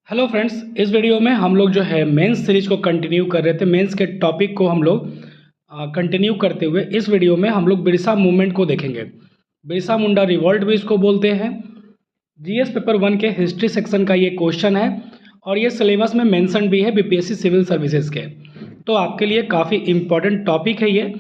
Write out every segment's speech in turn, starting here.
Hello friends, इस video में हम लोग जो है मेंस सीरीज को कंटिन्यू कर रहे थे। मेंस के टॉपिक को हम लोग कंटिन्यू करते हुए इस वीडियो में हम लोग बिरसा मूवमेंट को देखेंगे। बिरसा मुंडा रिवॉल्ट भी इसको बोलते हैं। जीएस पेपर 1 के हिस्ट्री सेक्शन का ये क्वेश्चन है और ये सिलेबस में मेंशन भी है बीपीएससी सिविल सर्विसेज के, तो आपके लिए काफ़ी इम्पोर्टेंट टॉपिक है ये।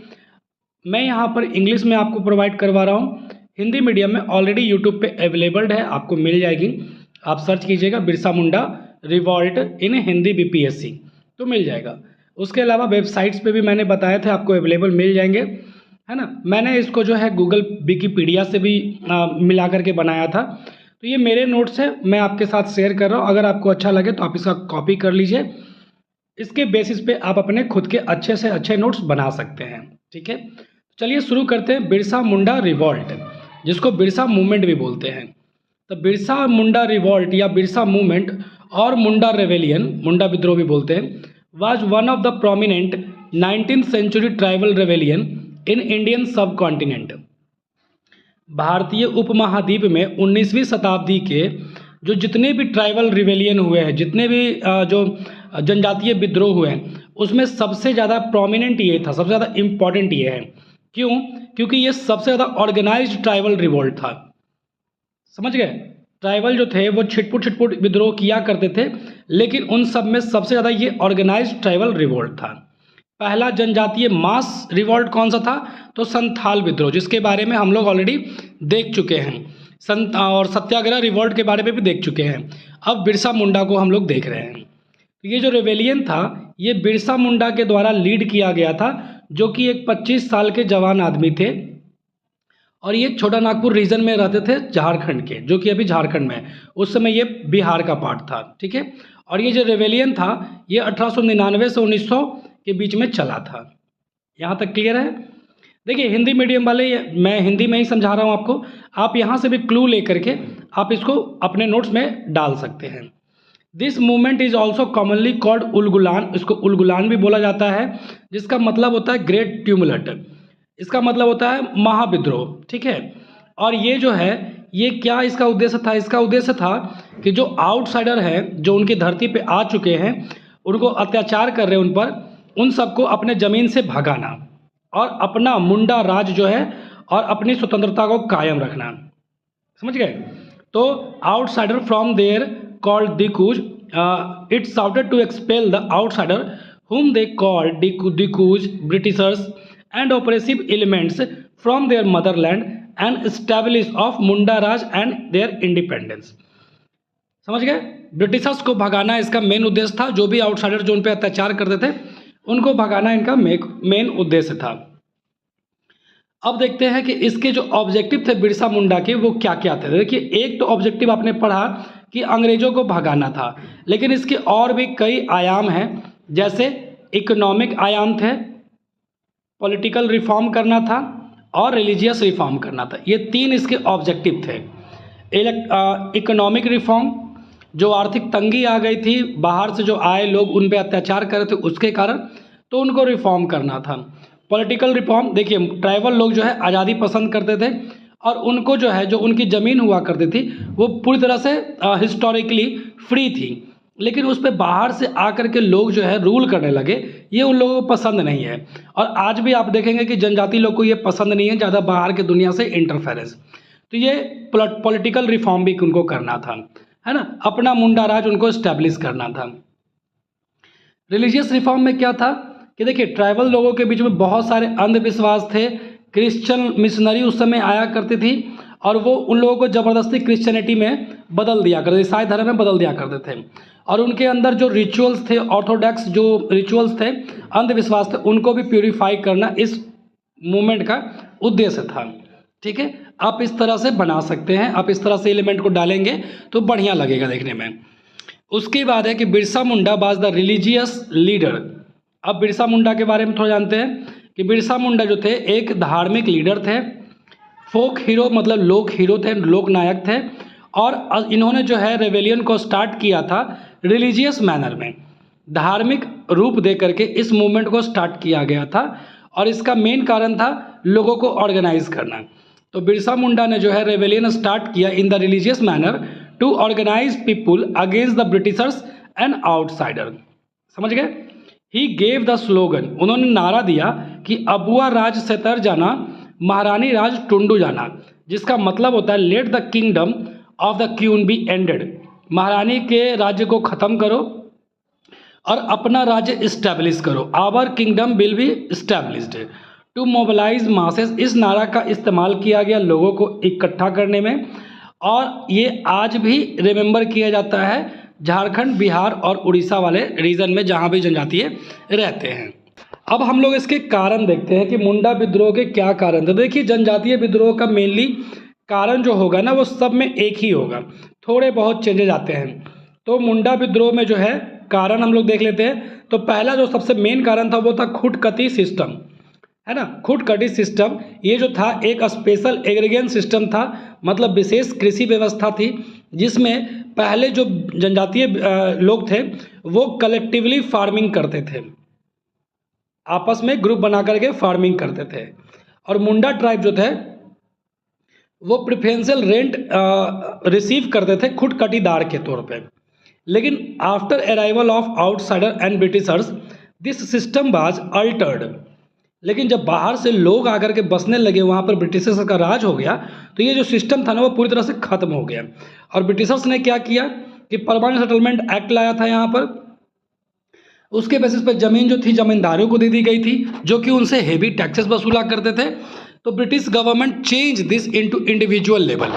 मैं यहाँ पर इंग्लिश में आपको प्रोवाइड करवा रहा हूँ, हिंदी मीडियम में ऑलरेडी यूट्यूब पे अवेलेबल्ड है, आपको मिल जाएगी। आप सर्च कीजिएगा बिरसा मुंडा रिवॉल्ट इन हिंदी बीपीएससी तो मिल जाएगा। उसके अलावा वेबसाइट्स पे भी मैंने बताए थे, आपको अवेलेबल मिल जाएंगे, है ना। मैंने इसको जो है गूगल विकीपीडिया से भी मिला करके बनाया था, तो ये मेरे नोट्स है, मैं आपके साथ शेयर कर रहा हूँ। अगर आपको अच्छा लगे तो आप इसका कॉपी कर लीजिए, इसके बेसिस पे आप अपने खुद के अच्छे से अच्छे नोट्स बना सकते हैं। ठीक है, चलिए शुरू करते हैं। बिरसा मुंडा रिवॉल्ट, जिसको बिरसा मूवमेंट भी बोलते हैं, तो बिरसा मुंडा रिवॉल्ट या बिरसा मूवमेंट और मुंडा रेवेलियन, मुंडा विद्रोह भी बोलते हैं, was one of the prominent 19th century tribal rebellion in Indian subcontinent. भारतीय उपमहाद्वीप में 19वीं शताब्दी के जो जितने भी ट्राइबल रिवेलियन हुए हैं, जितने भी जो जनजातीय विद्रोह हुए हैं, उसमें सबसे ज़्यादा प्रोमिनेंट ये था, सबसे ज़्यादा इम्पॉर्टेंट ये है। क्यों? क्योंकि ये सबसे ज़्यादा ऑर्गेनाइज्ड ट्राइबल रिवोल्ट था। समझ गए? ट्राइबल जो थे वो छिटपुट विद्रोह किया करते थे, लेकिन उन सब में सबसे ज़्यादा ये ऑर्गेनाइज्ड ट्राइबल रिवोल्ट था। पहला जनजातीय मास रिवोल्ट कौन सा था? तो संथाल विद्रोह, जिसके बारे में हम लोग ऑलरेडी देख चुके हैं। और सत्याग्रह रिवोल्ट के बारे में भी देख चुके हैं। अब बिरसा मुंडा को हम लोग देख रहे हैं। तो ये जो रेवेलियन था, ये बिरसा मुंडा के द्वारा लीड किया गया था, जो कि एक 25 साल के जवान आदमी थे, और ये छोटा नागपुर रीजन में रहते थे, झारखंड के, जो कि अभी झारखंड में है। उस समय ये बिहार का पार्ट था। ठीक है, और ये जो रेवेलियन था ये 1899 से 1900 के बीच में चला था। यहाँ तक क्लियर है? देखिए, हिंदी मीडियम वाले, मैं हिंदी में ही समझा रहा हूँ आपको, आप यहाँ से भी क्लू लेकर के आप इसको अपने नोट्स में डाल सकते हैं। This movement is also commonly called Ulgulan, इसको उलगुलान भी बोला जाता है, जिसका मतलब होता है ग्रेट ट्यूमुलट, इसका मतलब होता है महाविद्रोह। ठीक है, और ये जो है, ये क्या इसका उद्देश्य था? इसका उद्देश्य था कि जो आउटसाइडर हैं, जो उनकी धरती पे आ चुके हैं, उनको अत्याचार कर रहे हैं उन पर, उन सबको अपने ज़मीन से भगाना और अपना मुंडा राज जो है और अपनी स्वतंत्रता को कायम रखना। समझ गए? तो outsider from there called Dikuj, it shouted to expel the outsider whom they called Dikuj, Britishers and oppressive elements from their motherland and establish of Munda Raj and their independence। समझ गए? ब्रिटिशर्स को भगाना इसका main उद्देश्य था। जो भी outsider जो उन पर अत्याचार करते थे, उनको भगाना इनका मेन उद्देश्य था। अब देखते हैं कि इसके जो ऑब्जेक्टिव थे बिरसा मुंडा के, वो क्या क्या थे। देखिए, एक तो ऑब्जेक्टिव आपने पढ़ा कि अंग्रेजों को भगाना था, लेकिन इसके और भी कई आयाम हैं, जैसे इकोनॉमिक आयाम थे, पॉलिटिकल रिफॉर्म करना था और रिलीजियस रिफॉर्म करना था। ये तीन इसके ऑब्जेक्टिव थे। इकोनॉमिक रिफॉर्म, जो आर्थिक तंगी आ गई थी, बाहर से जो आए लोग उन पर अत्याचार कर रहे थे उसके कारण, तो उनको रिफॉर्म करना था। पॉलिटिकल रिफॉर्म, देखिए ट्राइबल लोग जो है आज़ादी पसंद करते थे, और उनको जो है, जो उनकी ज़मीन हुआ करती थी, वो पूरी तरह से हिस्टोरिकली फ्री थी, लेकिन उस पर बाहर से आकर के लोग जो है रूल करने लगे। ये उन लोगों को पसंद नहीं है, और आज भी आप देखेंगे कि जनजाति लोग को ये पसंद नहीं है ज़्यादा बाहर के दुनिया से इंटरफेरेंस। तो ये पॉलिटिकल रिफॉर्म भी उनको करना था, है ना, अपना मुंडा राज उनको इस्टेब्लिश करना था। रिलीजियस रिफॉर्म में क्या था कि देखिए, ट्राइबल लोगों के बीच में बहुत सारे अंधविश्वास थे। क्रिश्चियन मिशनरी उस समय आया करती थी, और वो उन लोगों को ज़बरदस्ती क्रिश्चियनिटी में बदल दिया करते, ईसाई धर्म में बदल दिया करते थे, और उनके अंदर जो रिचुअल्स थे, ऑर्थोडॉक्स जो रिचुअल्स थे, अंधविश्वास थे, उनको भी प्यूरिफाई करना इस मूवमेंट का उद्देश्य था। ठीक है, आप इस तरह से बना सकते हैं, आप इस तरह से एलिमेंट को डालेंगे तो बढ़िया लगेगा देखने में। उसके बाद है कि Birsa Munda was the religious leader. अब बिरसा मुंडा के बारे में थोड़ा जानते हैं कि बिरसा मुंडा जो थे एक धार्मिक लीडर थे, फोक हीरो मतलब लोक हीरो थे, लोक नायक थे, और इन्होंने जो है रेवेलियन को स्टार्ट किया था रिलीजियस मैनर में, धार्मिक रूप दे करके इस मूवमेंट को स्टार्ट किया गया था, और इसका मेन कारण था लोगों को ऑर्गेनाइज करना। तो बिरसा मुंडा ने जो है रेवेलियन स्टार्ट किया in the religious manner to organise people against the Britishers and outsider. समझ गए? ही गेव द स्लोगन, उन्होंने नारा दिया कि अबुआ राज से तर जाना, महारानी राज टुंडू जाना, जिसका मतलब होता है let the kingdom of the queen B ended, महारानी के राज्य को ख़त्म करो और अपना राज्य इस्टेब्लिश करो, our kingdom will be established. To mobilise masses, इस नारा का इस्तेमाल किया गया लोगों को इकट्ठा करने में, और ये आज भी रिमेंबर किया जाता है झारखंड, बिहार और उड़ीसा वाले रीजन में जहाँ भी जनजातीय रहते हैं। अब हम लोग इसके कारण देखते हैं कि मुंडा विद्रोह के क्या कारण थे। देखिए, जनजातीय विद्रोह का मेनली कारण जो होगा ना वो सब में एक ही होगा, थोड़े बहुत चेंजेज आते हैं। तो मुंडा विद्रोह में जो है कारण हम लोग देख लेते हैं। तो पहला जो सबसे मेन कारण था वो था खुटकती सिस्टम, है ना। खुटकटी सिस्टम ये जो था एक स्पेशल एग्रीगेशन सिस्टम था, मतलब विशेष कृषि व्यवस्था थी जिसमें पहले जो जनजातीय लोग थे वो कलेक्टिवली फार्मिंग करते थे, आपस में ग्रुप बना करके फार्मिंग करते थे। और मुंडा ट्राइब जो थे वो प्रिफरेंशियल रेंट रिसीव करते थे खुटकटीदार के तौर पे। लेकिन after arrival of outsider and Britishers this system was Altered. लेकिन जब बाहर से लोग आकर के बसने लगे, वहाँ पर ब्रिटिशर्स का राज हो गया, तो ये जो सिस्टम था ना वो पूरी तरह से ख़त्म हो गया। और ब्रिटिशर्स ने क्या किया कि परमानेंट सेटलमेंट एक्ट लाया था यहाँ पर। उसके बेसिस पर ज़मीन जो थी ज़मींदारों को दे दी गई थी, जो कि उनसे हेवी टैक्सेस वसूला करते थे। तो British government change this into individual level.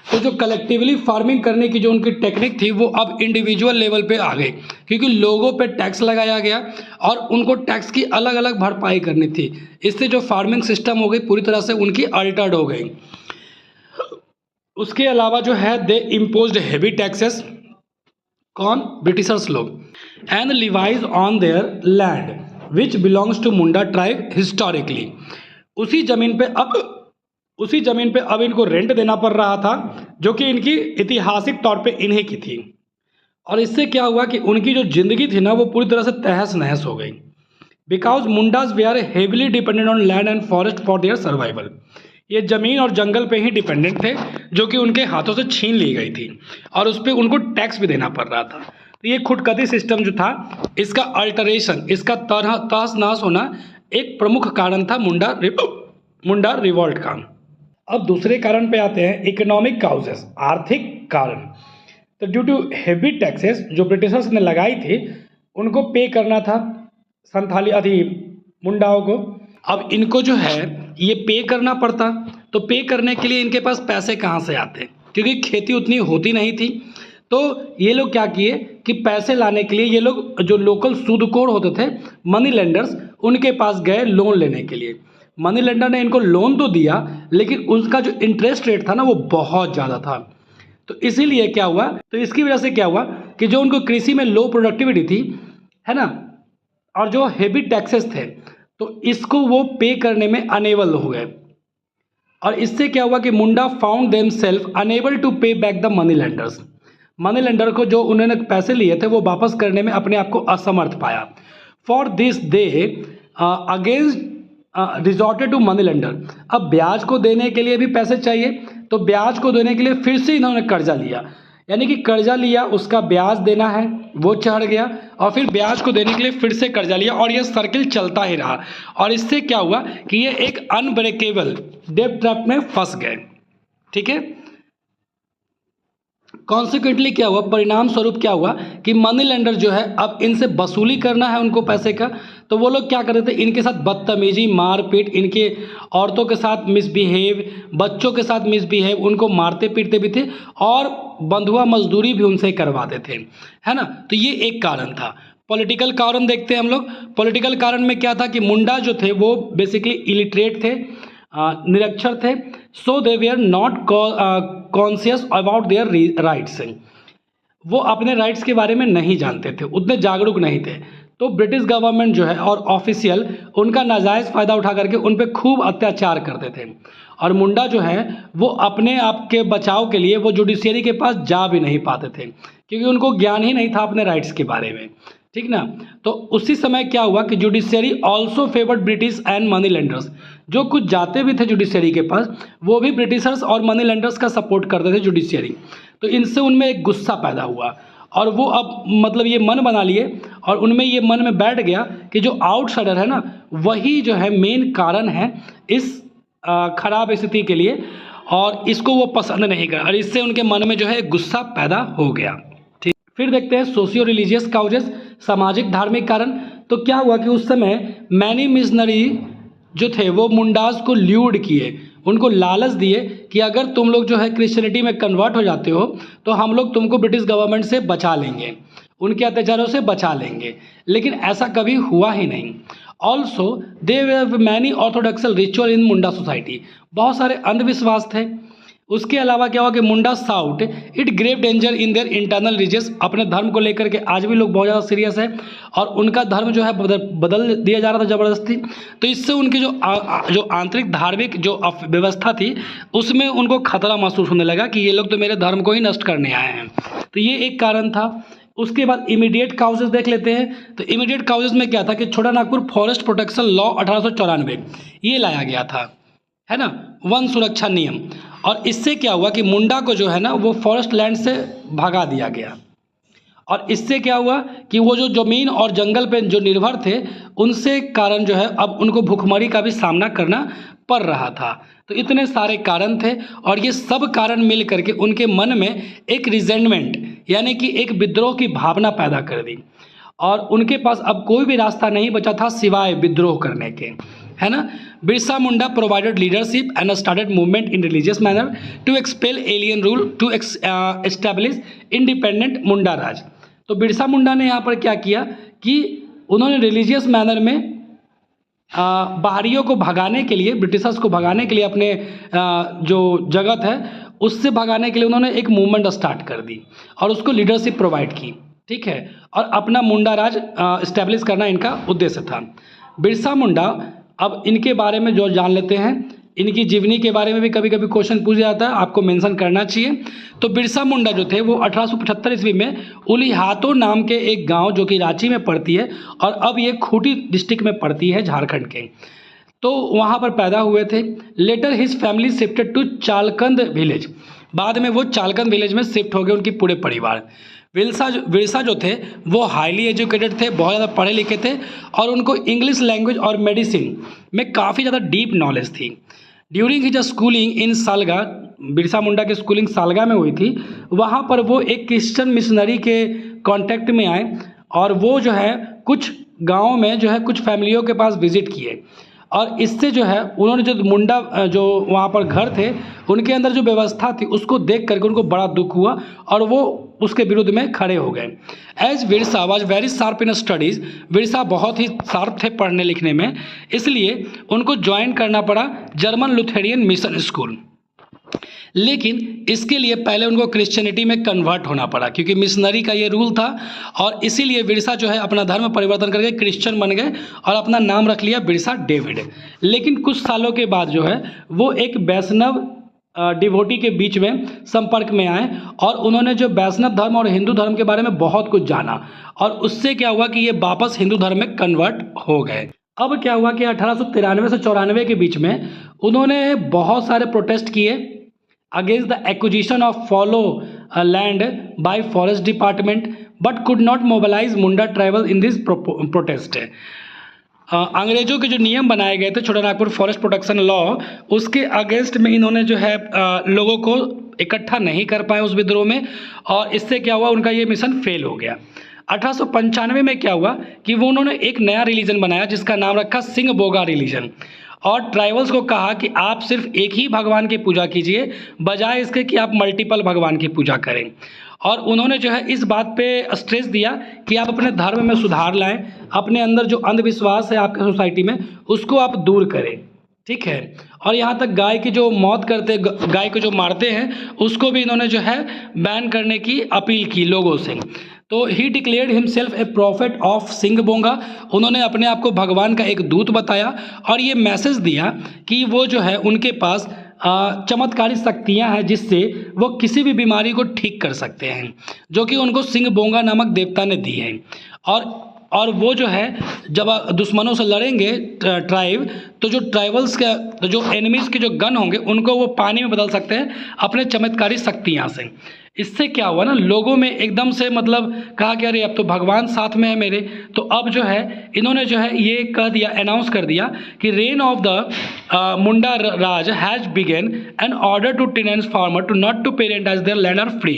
तो जो कलेक्टिवली फार्मिंग करने की जो उनकी टेक्निक थी वो अब इंडिविजुअल लेवल पे आ गई, क्योंकि लोगों पे टैक्स लगाया गया और उनको टैक्स की अलग अलग भरपाई करनी थी। इससे जो फार्मिंग सिस्टम हो गई पूरी तरह से उनकी अल्टर्ड हो गई। उसके अलावा जो है दे इम्पोज्ड हेवी टैक्सेस, कौन? ब्रिटिशर्स लोग। And likewise on their land which belongs to Munda tribe historically. उसी ज़मीन पे अब इनको रेंट देना पड़ रहा था, जो कि इनकी ऐतिहासिक तौर पे इन्हीं की थी। और इससे क्या हुआ कि उनकी जो ज़िंदगी थी ना वो पूरी तरह से तहस नहस हो गई। बिकॉज मुंडाज वे are heavily dependent on land and forest for their survival. ये ज़मीन और जंगल पे ही डिपेंडेंट थे, जो कि उनके हाथों से छीन ली गई थी और उस पर उनको टैक्स भी देना पड़ रहा था। तो ये खुटकती सिस्टम जो था, इसका अल्टरेशन, इसका तहस नहस होना एक प्रमुख कारण था मुंडा रिवॉल्ट का। अब दूसरे कारण पे आते हैं, इकोनॉमिक काउजेस, आर्थिक कारण। तो ड्यू टू हेवी टैक्सेस जो ब्रिटिशर्स ने लगाई थी उनको पे करना था मुंडाओं को। अब इनको जो है ये पे करना पड़ता, तो पे करने के लिए इनके पास पैसे कहाँ से आते, क्योंकि खेती उतनी होती नहीं थी। तो ये लोग क्या किए कि पैसे लाने के लिए ये लोग जो लोकल सूदखोर होते थे, मनी लेंडर्स, उनके पास गए लोन लेने के लिए। मनी लेंडर ने इनको लोन तो दिया, लेकिन उसका जो इंटरेस्ट रेट था ना वो बहुत ज़्यादा था। तो इसीलिए क्या हुआ, तो इसकी वजह से क्या हुआ कि जो उनको कृषि में लो प्रोडक्टिविटी थी, है ना, और जो हेवी टैक्सेस थे, तो इसको वो पे करने में अनेबल हो गए। और इससे क्या हुआ कि Munda found them self unable to pay back the money lenders. Money lender को जो उन्होंने पैसे लिए थे वो वापस करने में अपने आप को असमर्थ पाया। For this they against resorted to money lender. अब ब्याज को देने के लिए भी पैसे चाहिए, तो ब्याज को देने के लिए फिर से इन्होंने कर्जा लिया, यानी कि कर्जा लिया, उसका ब्याज देना है, वो चढ़ गया, और फिर ब्याज को देने के लिए फिर से कर्जा लिया, और ये सर्किल चलता ही रहा। और इससे क्या हुआ कि ये एक अनब्रेकेबल डेब्ट ट्रैप में फंस गए। ठीक है, कॉन्सिक्वेंटली क्या हुआ, परिणाम स्वरूप क्या हुआ कि मनी लेंडर जो है अब इनसे वसूली करना है उनको पैसे का, तो वो लोग क्या कर रहे थे, इनके साथ बदतमीजी, मारपीट, इनके औरतों के साथ मिसबिहेव, बच्चों के साथ मिसबिहेव, उनको मारते पीटते भी थे और बंधुआ मजदूरी भी उनसे करवाते थे, है ना। तो ये एक कारण था। पॉलिटिकल कारण देखते हैं हम लोग। पॉलिटिकल कारण में क्या था कि मुंडा जो थे वो बेसिकली इलिटरेट थे, निरक्षर थे। So they were not conscious about their rights. वो अपने राइट्स के बारे में नहीं जानते थे, उतने जागरूक नहीं थे। तो ब्रिटिश गवर्नमेंट जो है और ऑफिशियल उनका नाजायज़ फ़ायदा उठा करके उन पर खूब अत्याचार करते थे। और मुंडा जो है वो अपने आप के बचाव के लिए वो जुडिशियरी के पास जा भी नहीं पाते थे, क्योंकि उनको ज्ञान ही नहीं था अपने राइट्स के बारे में। ठीक ना। तो उसी समय क्या हुआ कि judiciary also favoured British and money lenders. जो कुछ जाते भी थे जुडिशियरी के पास वो भी ब्रिटिशर्स और मनी लेंडर्स का सपोर्ट करते थे जुडिशियरी। तो इनसे उनमें एक गुस्सा पैदा हुआ और वो अब मतलब ये मन बना लिए और उनमें ये मन में बैठ गया कि जो आउटसाइडर है ना वही जो है मेन कारण है इस खराब स्थिति के लिए, और इसको वो पसंद नहीं कर, और इससे उनके मन में जो है गुस्सा पैदा हो गया। ठीक, फिर देखते हैं सोशियो रिलीजियस काउजेस, सामाजिक धार्मिक कारण। तो क्या हुआ कि उस समय मैनी मिशनरी जो थे वो मुंडास को ल्यूड किए, उनको लालच दिए कि अगर तुम लोग जो है क्रिश्चियनिटी में कन्वर्ट हो जाते हो तो हम लोग तुमको ब्रिटिश गवर्नमेंट से बचा लेंगे, उनके अत्याचारों से बचा लेंगे। लेकिन ऐसा कभी हुआ ही नहीं। Also they have many orthodox ritual in Munda society, बहुत सारे अंधविश्वास थे। उसके अलावा क्या हुआ कि Munda sought it grave danger in their internal religious, अपने धर्म को लेकर के आज भी लोग बहुत ज़्यादा सीरियस है और उनका धर्म जो है बदल दिया जा रहा था ज़बरदस्ती। तो इससे उनकी जो आंतरिक धार्मिक जो व्यवस्था थी उसमें उनको खतरा महसूस होने लगा कि ये लोग तो मेरे धर्म को ही नष्ट करने आए हैं। तो ये एक कारण था। उसके बाद इमीडिएट काउजेस देख लेते हैं। तो इमीडिएट काउजेस में क्या था कि छोटा नागपुर फॉरेस्ट प्रोटेक्शन लॉ 1894 ये लाया गया था, है ना, वन सुरक्षा नियम। और इससे क्या हुआ कि मुंडा को जो है ना वो फॉरेस्ट लैंड से भगा दिया गया, और इससे क्या हुआ कि वो जो ज़मीन और जंगल पे जो निर्भर थे उनसे कारण जो है अब उनको भूखमरी का भी सामना करना पड़ रहा था। तो इतने सारे कारण थे और ये सब कारण मिल करके उनके मन में एक रिजेंटमेंट यानी कि एक विद्रोह की भावना पैदा कर दी, और उनके पास अब कोई भी रास्ता नहीं बचा था सिवाय विद्रोह करने के, है ना। Birsa Munda provided leadership and started movement in religious manner to expel alien rule to establish independent Munda Raj. तो बिरसा मुंडा ने यहाँ पर क्या किया कि उन्होंने रिलीजियस मैनर में बाहरियों को भगाने के लिए, ब्रिटिशर्स को भगाने के लिए, अपने जो जगत है उससे भगाने के लिए उन्होंने एक मूवमेंट स्टार्ट कर दी और उसको लीडरशिप प्रोवाइड की, ठीक है, और अपना मुंडा राज इस्टेब्लिश करना इनका उद्देश्य था। बिरसा मुंडा, अब इनके बारे में जो जान लेते हैं, इनकी जीवनी के बारे में भी कभी कभी क्वेश्चन पूछा जाता है, आपको मेंशन करना चाहिए। तो बिरसा मुंडा जो थे वो 1875 ईस्वी में उलिहातो नाम के एक गांव जो कि रांची में पड़ती है और अब ये खूंटी डिस्ट्रिक्ट में पड़ती है झारखंड के, तो वहाँ पर पैदा हुए थे। Later his family shifted to Chalkand village, बाद में वो चालकंद विलेज में शिफ्ट हो गए उनकी पूरे परिवार। बिरसा जो थे वो हाईली एजुकेटेड थे, बहुत ज़्यादा पढ़े लिखे थे और उनको इंग्लिश लैंग्वेज और मेडिसिन में काफ़ी ज़्यादा डीप नॉलेज थी। During his schooling in Salga, Birsa Munda की स्कूलिंग सालगा में हुई थी, वहाँ पर वो एक क्रिश्चियन मिशनरी के कांटेक्ट में आए और वो जो है कुछ गाँव में जो है कुछ फैमिलियों के पास विजिट किए, और इससे जो है उन्होंने जो मुंडा जो वहाँ पर घर थे उनके अंदर जो व्यवस्था थी उसको देख करके उनको बड़ा दुख हुआ और वो उसके विरुद्ध में खड़े हो गए। As Birsa was very sharp in studies, Birsa बहुत ही शार्प थे पढ़ने लिखने में, इसलिए उनको ज्वाइन करना पड़ा जर्मन लुथेरियन मिशन स्कूल। लेकिन इसके लिए पहले उनको क्रिश्चियनिटी में कन्वर्ट होना पड़ा क्योंकि मिशनरी का ये रूल था, और इसीलिए बिरसा जो है अपना धर्म परिवर्तन करके क्रिश्चियन बन गए और अपना नाम रख लिया बिरसा डेविड। लेकिन कुछ सालों के बाद जो है वो एक वैष्णव डिवोटी के बीच में संपर्क में आए और उन्होंने जो वैष्णव धर्म और हिंदू धर्म के बारे में बहुत कुछ जाना, और उससे क्या हुआ कि ये वापस हिंदू धर्म में कन्वर्ट हो गए। अब क्या हुआ कि 1893 से 94 के बीच में उन्होंने बहुत सारे प्रोटेस्ट किए against the acquisition of fallow land by forest department but could not mobilize Munda tribal in this protest। अंग्रेजों के जो नियम बनाए गए थे छोटा नागपुर फॉरेस्ट प्रोटेक्शन लॉ, उसके अगेंस्ट में इन्होंने जो है लोगों को इकट्ठा नहीं कर पाए उस विद्रोह में, और इससे क्या हुआ उनका ये मिशन फेल हो गया। 1895 में क्या हुआ कि वो उन्होंने एक नया रिलीजन बनाया जिसका नाम रखा सिंह बोगा रिलीजन, और ट्राइबल्स को कहा कि आप सिर्फ एक ही भगवान की पूजा कीजिए बजाय इसके कि आप मल्टीपल भगवान की पूजा करें। और उन्होंने जो है इस बात पे स्ट्रेस दिया कि आप अपने धर्म में सुधार लाएं, अपने अंदर जो अंधविश्वास है आपके सोसाइटी में उसको आप दूर करें, ठीक है। और यहाँ तक गाय की जो मौत करते, गाय को जो मारते हैं उसको भी इन्होंने जो है बैन करने की अपील की लोगों से। तो he declared himself a prophet of Singbonga, उन्होंने अपने आप को भगवान का एक दूत बताया और ये मैसेज दिया कि वो जो है उनके पास चमत्कारी शक्तियां हैं जिससे वो किसी भी बीमारी को ठीक कर सकते हैं, जो कि उनको सिंह बोंगा नामक देवता ने दी है। और वो जो है जब दुश्मनों से लड़ेंगे ट्राइब, तो जो ट्राइबल्स का तो जो एनिमीज़ के जो गन होंगे उनको वो पानी में बदल सकते हैं अपने चमत्कारी शक्तियाँ से। इससे क्या हुआ ना, लोगों में एकदम से मतलब कहा कि अरे अब तो भगवान साथ में है मेरे। तो अब जो है इन्होंने जो है ये कह दिया, अनाउंस कर दिया कि reign of the Munda Raj has begun an order to tenants farmer to not to parent as their land are free.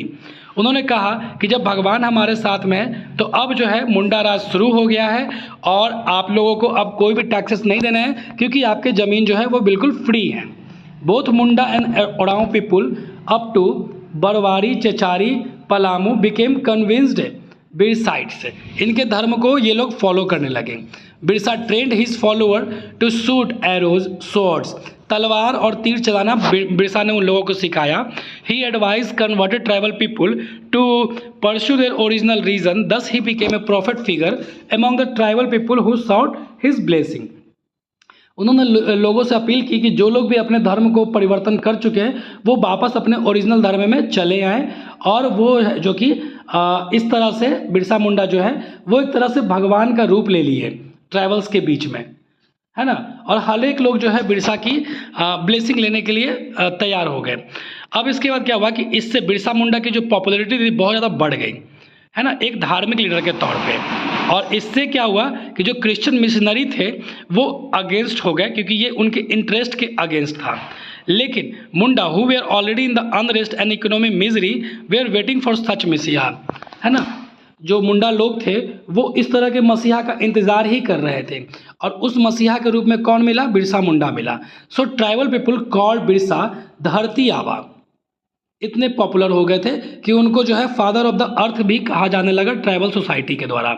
उन्होंने कहा कि जब भगवान हमारे साथ में है तो अब जो है मुंडा राज शुरू हो गया है और आप लोगों को अब कोई भी टैक्सेस नहीं देना है क्योंकि आपके ज़मीन जो है वो बिल्कुल फ्री है। Both Munda and Oraon people up to Barwari, Chechari, Palamu became convinced Birsaites. इनके धर्म को ये लोग फॉलो करने लगे। Birsa trained his follower to shoot arrows swords, तलवार और तीर चलाना बिरसा ने उन लोगों को सिखाया। He advise converted tribal people to pursue their original reason, thus he became a prophet figure among the tribal people who sought his blessing. उन्होंने लोगों से अपील की कि जो लोग भी अपने धर्म को परिवर्तन कर चुके हैं वो वापस अपने ओरिजिनल धर्म में चले आएँ। और वो जो कि इस तरह से बिरसा मुंडा जो है वो एक तरह से भगवान का रूप ले लिए ट्राइबल्स के बीच में, है ना। और हर एक लोग जो है बिरसा की ब्लेसिंग लेने के लिए तैयार हो गए। अब इसके बाद क्या हुआ कि इससे बिरसा मुंडा की जो पॉपुलैरिटी थी बहुत ज़्यादा बढ़ गई, है ना, एक धार्मिक लीडर के तौर पे। और इससे क्या हुआ कि जो क्रिश्चियन मिशनरी थे वो अगेंस्ट हो गए क्योंकि ये उनके इंटरेस्ट के अगेंस्ट था। लेकिन Munda who were already in the unrest and economic misery were waiting for such मसीहा, है ना। जो मुंडा लोग थे वो इस तरह के मसीहा का इंतज़ार ही कर रहे थे और उस मसीहा के रूप में कौन मिला? बिरसा मुंडा मिला। सो ट्राइबल पीपुल कॉल्ड बिरसा धरती आबा। इतने पॉपुलर हो गए थे कि उनको जो है फादर ऑफ द अर्थ भी कहा जाने लगा ट्राइबल सोसाइटी के द्वारा,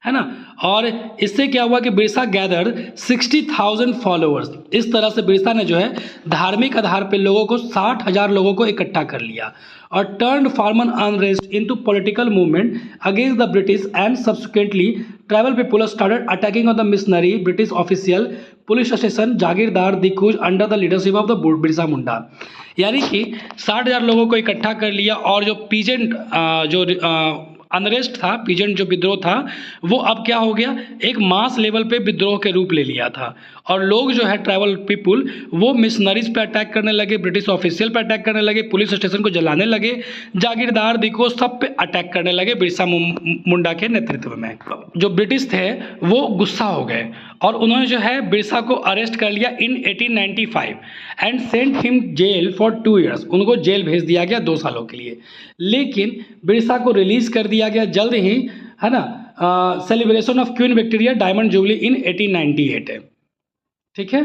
है ना। और इससे क्या हुआ कि बिरसा गैदर 60,000 फॉलोअर्स। इस तरह से बिरसा ने जो है धार्मिक आधार पर लोगों को 60,000 लोगों को इकट्ठा कर लिया और turned farmer unrest into political movement against the British and subsequently tribal people started attacking on the missionary British official police station jagirdar dikus under the leadership of the Birsa Munda. यानी कि 60,000 लोगों को इकट्ठा कर लिया और जो पीजेंट जो अनरेस्ट था, पीजेंट जो विद्रोह था, वो अब क्या हो गया, एक मास लेवल पे विद्रोह के रूप ले लिया था। और लोग जो है ट्राइबल पीपुल वो मिशनरीज पे अटैक करने लगे, ब्रिटिश ऑफिशियल पे अटैक करने लगे, पुलिस स्टेशन को जलाने लगे, जागीरदार दिको सब पे अटैक करने लगे बिरसा मुंडा के नेतृत्व में। जो ब्रिटिश थे वो गुस्सा हो गए और उन्होंने जो है बिरसा को अरेस्ट कर लिया in 1895 and sent him jail for 2 years। उनको जेल भेज दिया गया 2 सालों के लिए। लेकिन बिरसा को रिलीज कर दिया गया जल्द ही, है ना। Celebration of queen Victoria diamond jubilee in 1898 है, ठीक है।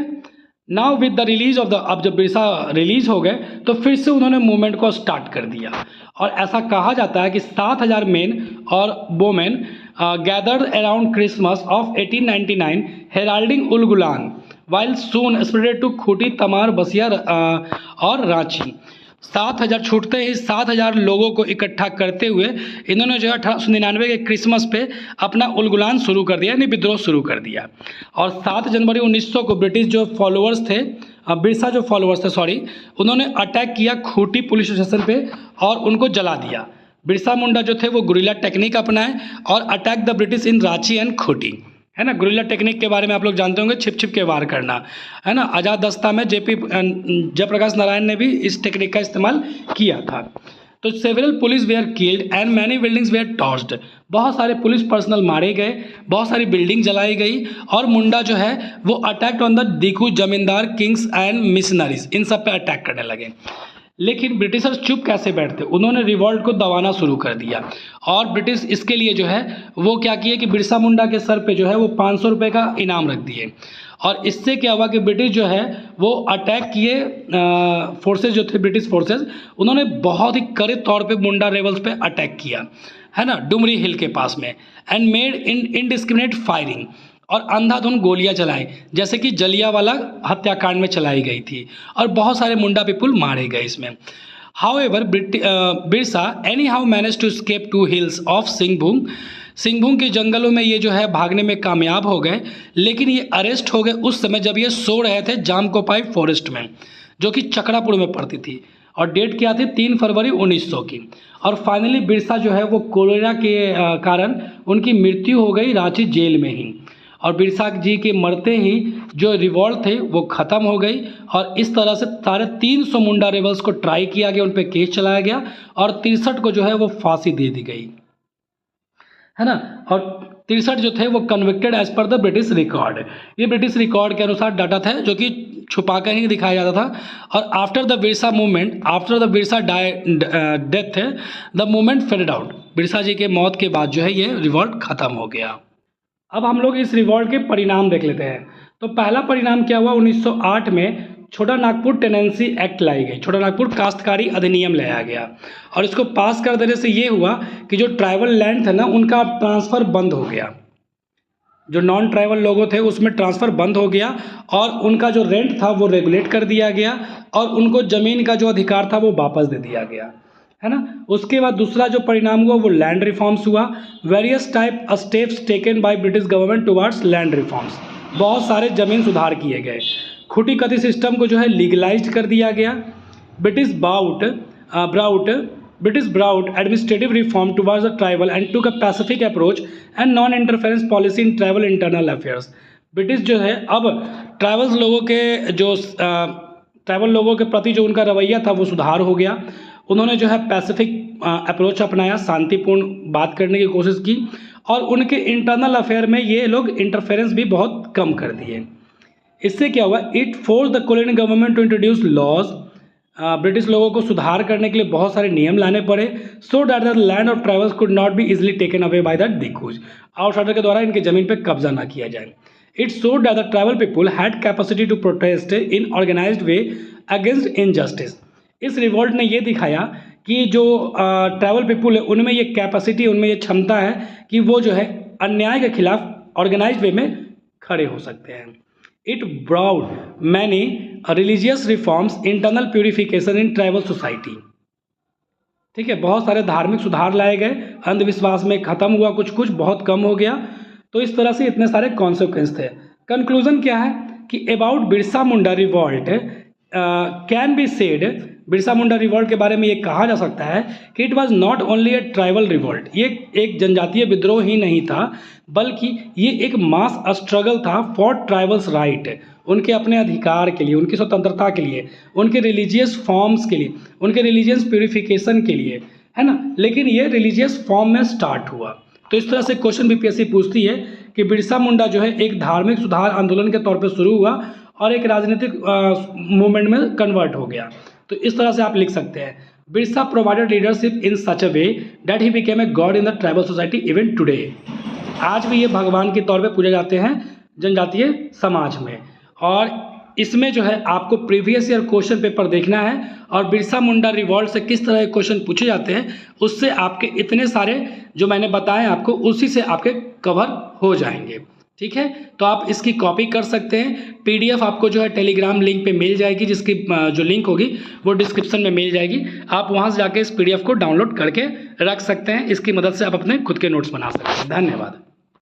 Now with the release of the, अब जब बिरसा रिलीज हो गए तो फिर से उन्होंने मूवमेंट को स्टार्ट कर दिया। और ऐसा कहा जाता है कि 7,000 मेन और women gathered around Christmas of 1899 heralding Ulgulan while soon spreaded to Khunti, Tamar, Basia और रांची। 7,000 छूटते ही 7,000 लोगों को इकट्ठा करते हुए इन्होंने जो है 1899 के क्रिसमस पे अपना उलगुलान शुरू कर दिया, यानी विद्रोह शुरू कर दिया। और 7 जनवरी 1900 को ब्रिटिश जो फॉलोअर्स थे, बिरसा जो फॉलोअर्स थे सॉरी, उन्होंने अटैक किया खूटी पुलिस स्टेशन पे और उनको जला दिया। बिरसा मुंडा जो थे वो गुरिल्ला टेक्निक अपनाए और attack the British in Ranchi and Khunti, है ना। गुरिल्ला टेक्निक के बारे में आप लोग जानते होंगे, छिप छिप के वार करना, है ना। आज़ाद दस्ता में जयप्रकाश नारायण ने भी इस टेक्निक का इस्तेमाल किया था। तो several police were killed and many buildings were torched. बहुत सारे पुलिस पर्सनल मारे गए, बहुत सारी बिल्डिंग जलाई गई और मुंडा जो है वो अटैक्ड ऑन द दिखू, जमींदार, किंग्स एंड मिशनरीज, इन सब पे अटैक करने लगे। लेकिन ब्रिटिशर्स चुप कैसे बैठते, उन्होंने रिवॉल्ट को दबाना शुरू कर दिया। और ब्रिटिश इसके लिए जो है वो क्या किए कि बिरसा मुंडा के सर पे जो है वो 500 रुपये का इनाम रख दिए। और इससे क्या हुआ कि ब्रिटिश जो है वो अटैक किए, फोर्सेस जो थे ब्रिटिश फोर्सेस, उन्होंने बहुत ही कड़े तौर पे मुंडा रेबल्स पे अटैक किया, है ना, डुमरी हिल के पास में, एंड मेड इनडिस्क्रिमिनेट फायरिंग, और अंधाधुंध गोलियां चलाई जैसे कि जलियांवाला हत्याकांड में चलाई गई थी। और बहुत सारे मुंडा पीपुल मारे गए इसमें। However Birsa any how manage to escape to hills of Singhbhum. Singhbhum के जंगलों में ये जो है भागने में कामयाब हो गए, लेकिन ये अरेस्ट हो गए उस समय जब ये सो रहे थे जामकोपाई फॉरेस्ट में, जो कि चकरापुर में पड़ती थी। और डेट क्या थी? 3 फरवरी 1900 की। और फाइनली बिरसा जो है वो कोलेरा के कारण उनकी मृत्यु हो गई रांची जेल में ही। और बिरसा जी के मरते ही जो रिवॉल्ट थे वो ख़त्म हो गई और इस तरह से साढ़े 300 मुंडा रेबल्स को ट्राई किया गया, उन पर केस चलाया गया और 63 को जो है वो फांसी दे दी गई, है ना। और 63 जो थे वो convicted as per the British record. ये ब्रिटिश रिकॉर्ड के अनुसार डाटा था जो कि छुपा कर ही दिखाया जाता था। और after the Birsa movement, after the Birsa death the movement faded out. Birsa ji के मौत के बाद जो है ये रिवॉल्ट ख़त्म हो गया। अब हम लोग इस रिवॉल्ट के परिणाम देख लेते हैं। तो पहला परिणाम क्या हुआ, 1908 में छोटा नागपुर टेनेंसी एक्ट लाई गई, छोटा नागपुर काश्तकारी अधिनियम लाया गया और इसको पास कर देने से ये हुआ कि जो ट्राइबल लैंड था ना उनका ट्रांसफ़र बंद हो गया, जो नॉन ट्राइबल लोगों थे उसमें ट्रांसफ़र बंद हो गया और उनका जो रेंट था वो रेगुलेट कर दिया गया और उनको ज़मीन का जो अधिकार था वो वापस दे दिया गया, है ना। उसके बाद दूसरा जो परिणाम हुआ वो लैंड रिफॉर्म्स हुआ। Various type steps taken by British government towards land reforms, बहुत सारे ज़मीन सुधार किए गए। खूटी कती सिस्टम को जो है लीगलाइज्ड कर दिया गया। British brought administrative reform towards the tribal and took a pacific approach and non interference policy in tribal internal affairs. British जो है अब ट्राइबल लोगों के प्रति जो उनका रवैया था वो सुधार हो गया। उन्होंने जो है पैसिफिक अप्रोच अपनाया, शांतिपूर्ण बात करने की कोशिश की और उनके इंटरनल अफेयर में ये लोग इंटरफेरेंस भी बहुत कम कर दिए। इससे क्या हुआ, it force the colonial government to introduce laws. British लोगों को सुधार करने के लिए बहुत सारे नियम लाने पड़े, so that the land of tribals could not be easily taken away by the dikus, outsider के द्वारा इनकी ज़मीन पर कब्जा ना किया जाए। It showed that the tribal people had capacity to protest in organised way against injustice. इस रिवॉल्ट ने ये दिखाया कि जो ट्राइबल पीपुल है उनमें ये कैपेसिटी, उनमें ये क्षमता है कि वो जो है अन्याय के खिलाफ ऑर्गेनाइज्ड वे में खड़े हो सकते हैं। It brought many religious reforms, internal purification in tribal society. ठीक है, बहुत सारे धार्मिक सुधार लाए गए, अंधविश्वास में ख़त्म हुआ, कुछ कुछ बहुत कम हो गया। तो इस तरह से इतने सारे कॉन्सिक्वेंस थे। कंक्लूजन क्या है कि about Birsa Munda revolt can be said, Birsa Munda revolt के बारे में ये कहा जा सकता है कि it was not only a tribal revolt, ये एक जनजातीय विद्रोह ही नहीं था बल्कि ये एक मास स्ट्रगल था फॉर ट्राइबल्स राइट, उनके अपने अधिकार के लिए, उनकी स्वतंत्रता के लिए, उनके रिलीजियस फॉर्म्स के लिए, उनके रिलीजियस प्यूरिफिकेशन के लिए, है ना। लेकिन ये रिलीजियस फॉर्म में स्टार्ट हुआ। तो इस तरह से क्वेश्चन बीपीएससी पूछती है कि बिरसा मुंडा जो है एक धार्मिक सुधार आंदोलन के तौर पर शुरू हुआ और एक राजनीतिक मूवमेंट में कन्वर्ट हो गया। तो इस तरह से आप लिख सकते हैं, Birsa provided leadership in such a way that he became a god in the tribal society even today. आज भी ये भगवान के तौर पे पूजे जाते हैं जनजातीय समाज में। और इसमें जो है आपको प्रीवियस ईयर क्वेश्चन पेपर देखना है और बिरसा मुंडा रिवॉल्ट से किस तरह के क्वेश्चन पूछे जाते हैं उससे आपके इतने सारे जो मैंने बताए आपको उसी से आपके कवर हो जाएंगे। ठीक है, तो आप इसकी कॉपी कर सकते हैं। पीडीएफ आपको जो है टेलीग्राम लिंक पे मिल जाएगी, जिसकी जो लिंक होगी वो डिस्क्रिप्शन में मिल जाएगी। आप वहाँ से जाके इस पीडीएफ को डाउनलोड करके रख सकते हैं। इसकी मदद से आप अपने खुद के नोट्स बना सकते हैं। धन्यवाद।